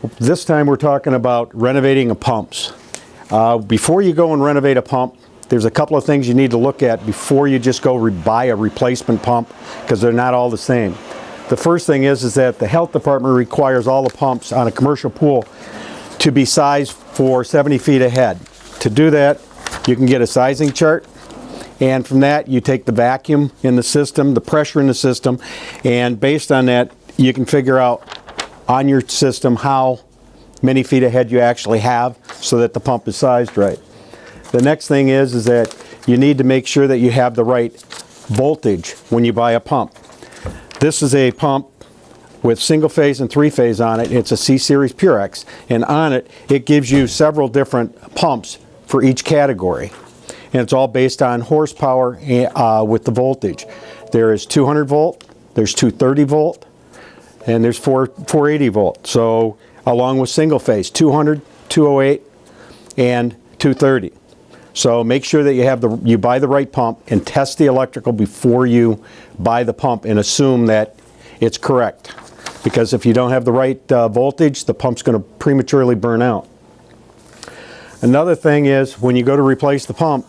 This time we're talking about renovating pumps. Before you go and renovate a pump, there's a couple of things you need to look at before you just go buy a replacement pump, because they're not all the same. The first thing is that the health department requires all the pumps on a commercial pool to be sized for 70 feet ahead. To do that, you can get a sizing chart, and from that you take the vacuum in the system, the pressure in the system, and based on that you can figure out on your system how many feet ahead you actually have so that the pump is sized right. The next thing is that you need to make sure that you have the right voltage when you buy a pump. This is a pump with single phase and three phase on it. It's a C-Series Purex, and on it gives you several different pumps for each category, and it's all based on horsepower with the voltage. There is 200 volt, there's 230 volt, and there's 480 volt. So along with single phase, 200, 208, and 230. So make sure that you buy the right pump and test the electrical before you buy the pump, and assume that it's correct. Because if you don't have the right voltage, the pump's going to prematurely burn out. Another thing is, when you go to replace the pump,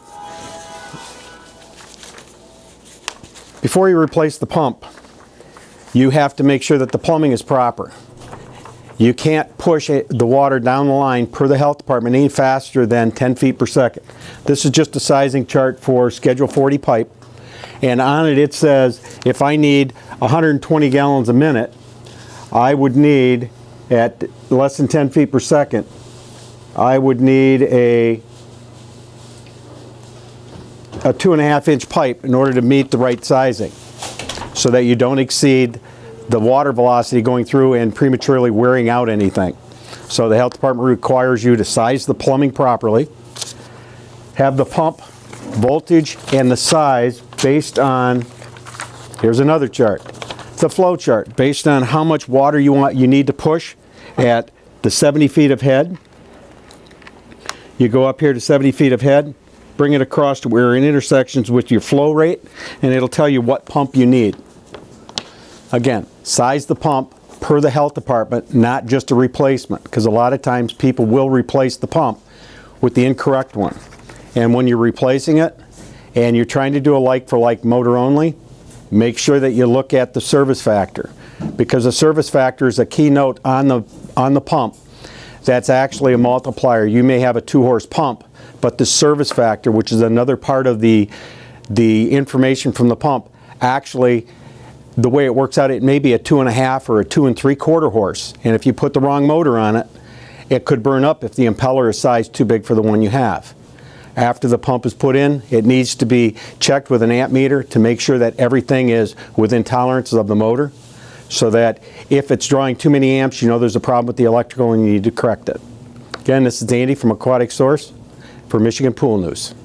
before you replace the pump, you have to make sure that the plumbing is proper. You can't push the water down the line per the health department any faster than 10 feet per second. This is just a sizing chart for Schedule 40 pipe, and on it it says if I need 120 gallons a minute, I would need, at less than 10 feet per second, I would need a 2.5 inch pipe in order to meet the right sizing, so that you don't exceed the water velocity going through and prematurely wearing out anything. So the health department requires you to size the plumbing properly, have the pump voltage and the size based on, here's another chart, the flow chart, based on how much water you need to push at the 70 feet of head. You go up here to 70 feet of head, bring it across to where it intersections with your flow rate, and it'll tell you what pump you need. Again, size the pump per the health department, not just a replacement, because a lot of times people will replace the pump with the incorrect one. And when you're replacing it and you're trying to do a like-for-like motor only, make sure that you look at the service factor, because the service factor is a key note on the pump. That's actually a multiplier. You may have a 2-horse pump, but the service factor, which is another part of the information from the pump, actually, the way it works out, it may be a 2.5 or a 2 3/4 horse. And if you put the wrong motor on it, it could burn up if the impeller is sized too big for the one you have. After the pump is put in, it needs to be checked with an amp meter to make sure that everything is within tolerances of the motor, so that if it's drawing too many amps, you know there's a problem with the electrical and you need to correct it. Again, this is Andy from Aquatic Source for Michigan Pool News.